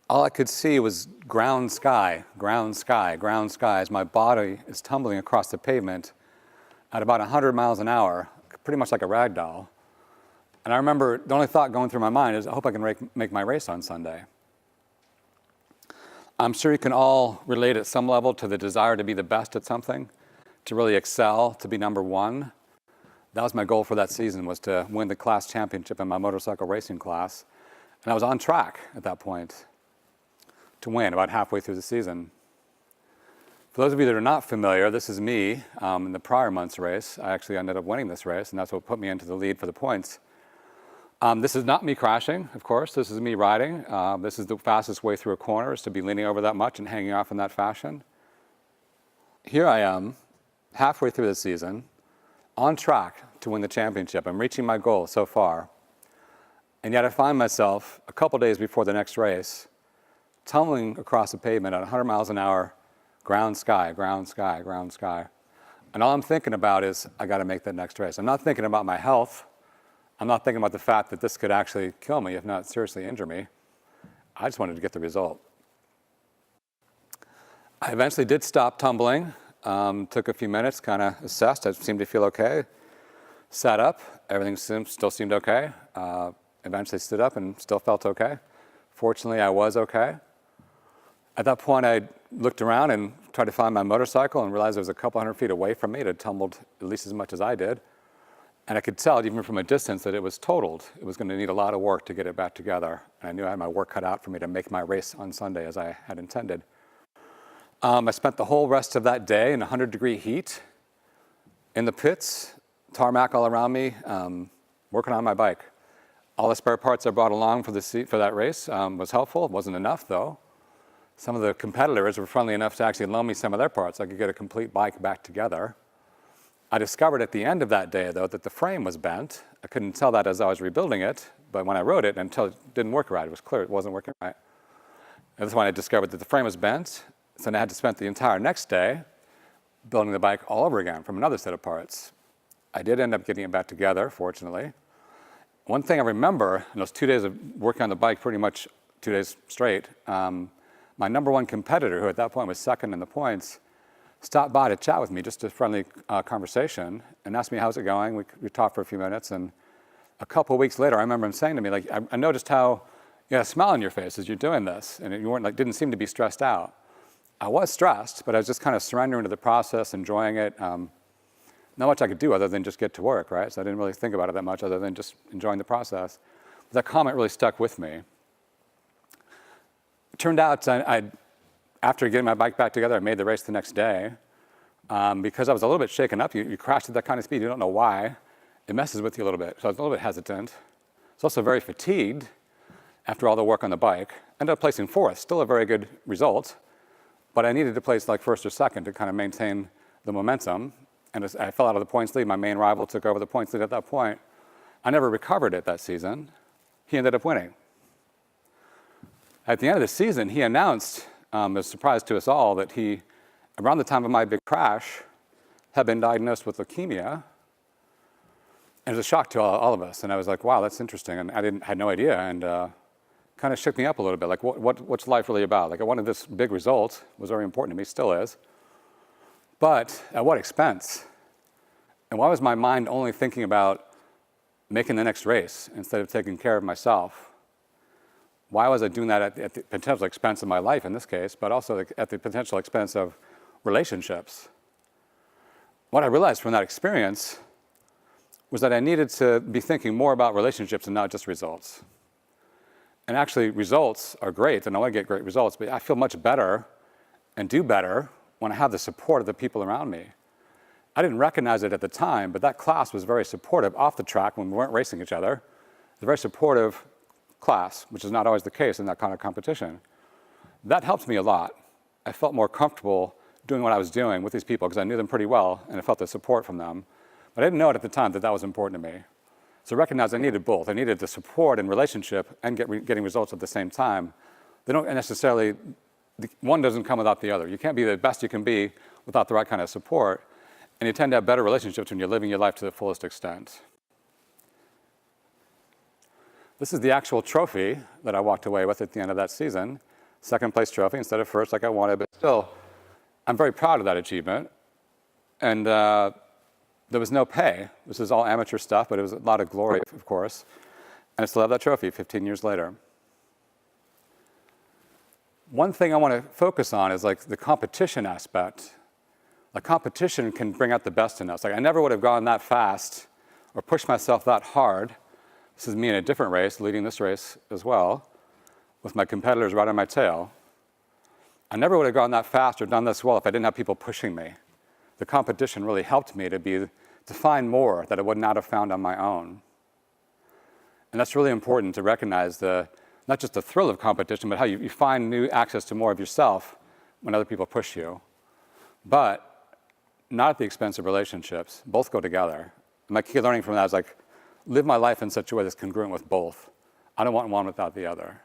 all I could see was ground sky, ground sky, ground sky as my body is tumbling across the pavement at about 100 miles an hour, pretty much like a rag doll. And I remember the only thought going through my mind is, I hope I can make my race on Sunday. I'm sure you can all relate at some level to the desire to be the best at something, to really excel, to be number one. That was my goal for that season, was to win the class championship in my motorcycle racing class. And I was on track at that point to win about halfway through the season. For those of you that are not familiar, this is me in the prior month's race. I actually ended up winning this race, and that's what put me into the lead for the points. This is not me crashing, of course. This is me riding. This is the fastest way through a corner, is to be leaning over that much and hanging off in that fashion. Here I am, halfway through the season, on track to win the championship. I'm reaching my goal so far. And yet I find myself, a couple days before the next race, tumbling across the pavement at 100 miles an hour, ground sky, ground sky, ground sky. And all I'm thinking about is, I got to make that next race. I'm not thinking about my health. I'm not thinking about the fact that this could actually kill me, if not seriously injure me. I just wanted to get the result. I eventually did stop tumbling. Took a few minutes, kind of assessed. I seemed to feel okay. Sat up. Everything still seemed okay. Eventually stood up and still felt okay. Fortunately, I was okay. At that point, I looked around and tried to find my motorcycle and realized it was a couple hundred feet away from me. It had tumbled at least as much as I did. And I could tell, even from a distance, that it was totaled. It was going to need a lot of work to get it back together. And I knew I had my work cut out for me to make my race on Sunday as I had intended. I spent the whole rest of that day in 100-degree heat in the pits, tarmac all around me, working on my bike. All the spare parts I brought along for that race was helpful. It wasn't enough, though. Some of the competitors were friendly enough to actually loan me some of their parts so I could get a complete bike back together. I discovered at the end of that day, though, that the frame was bent. I couldn't tell that as I was rebuilding it, but when I rode it, until it didn't work right, it was clear it wasn't working right. And that's when I discovered that the frame was bent. So then I had to spend the entire next day building the bike all over again from another set of parts. I did end up getting it back together, fortunately. One thing I remember in those 2 days of working on the bike, pretty much 2 days straight, my number one competitor, who at that point was second in the points, stopped by to chat with me, just a friendly conversation, and asked me, how's it going? We talked for a few minutes, and a couple of weeks later, I remember him saying to me, like, I noticed how you had a smile on your face as you're doing this, and you weren't, like, didn't seem to be stressed out. I was stressed, but I was just kind of surrendering to the process, enjoying it. Not much I could do other than just get to work, right? So I didn't really think about it that much other than just enjoying the process. But that comment really stuck with me. It turned out after getting my bike back together, I made the race the next day. Because I was a little bit shaken up, you crash at that kind of speed, you don't know why. It messes with you a little bit. So I was a little bit hesitant. I was also very fatigued after all the work on the bike. Ended up placing fourth, still a very good result. But I needed to place like first or second to kind of maintain the momentum. And as I fell out of the points lead, my main rival took over the points lead at that point. I never recovered it that season. He ended up winning. At the end of the season, he announced, as a surprise to us all, that he, around the time of my big crash, had been diagnosed with leukemia. And it was a shock to all of us. And I was like, wow, that's interesting. And I had no idea. And kind of shook me up a little bit, like what's life really about? Like I wanted this big result, it was very important to me, still is. But at what expense? And why was my mind only thinking about making the next race instead of taking care of myself? Why was I doing that at the potential expense of my life in this case, but also at the potential expense of relationships? What I realized from that experience was that I needed to be thinking more about relationships and not just results. And actually, results are great, and I want to get great results, but I feel much better and do better when I have the support of the people around me. I didn't recognize it at the time, but that class was very supportive off the track when we weren't racing each other. It was a very supportive class, which is not always the case in that kind of competition. That helped me a lot. I felt more comfortable doing what I was doing with these people because I knew them pretty well, and I felt the support from them. But I didn't know it at the time that that was important to me. So I recognized I needed both. I needed the support and relationship and getting results at the same time. They don't necessarily, one doesn't come without the other. You can't be the best you can be without the right kind of support. And you tend to have better relationships when you're living your life to the fullest extent. This is the actual trophy that I walked away with at the end of that season. second place trophy instead of first like I wanted, but still, I'm very proud of that achievement. And there was no pay. This is all amateur stuff, but it was a lot of glory, of course. And I still have that trophy 15 years later. One thing I want to focus on is like the competition aspect. Like competition can bring out the best in us. Like I never would have gone that fast or pushed myself that hard. This is me in a different race, leading this race as well, with my competitors right on my tail. I never would have gone that fast or done this well if I didn't have people pushing me. The competition really helped me to find more that I would not have found on my own. And that's really important to recognize not just the thrill of competition, but how you find new access to more of yourself when other people push you. But not at the expense of relationships. Both go together. And my key learning from that is like, live my life in such a way that's congruent with both. I don't want one without the other.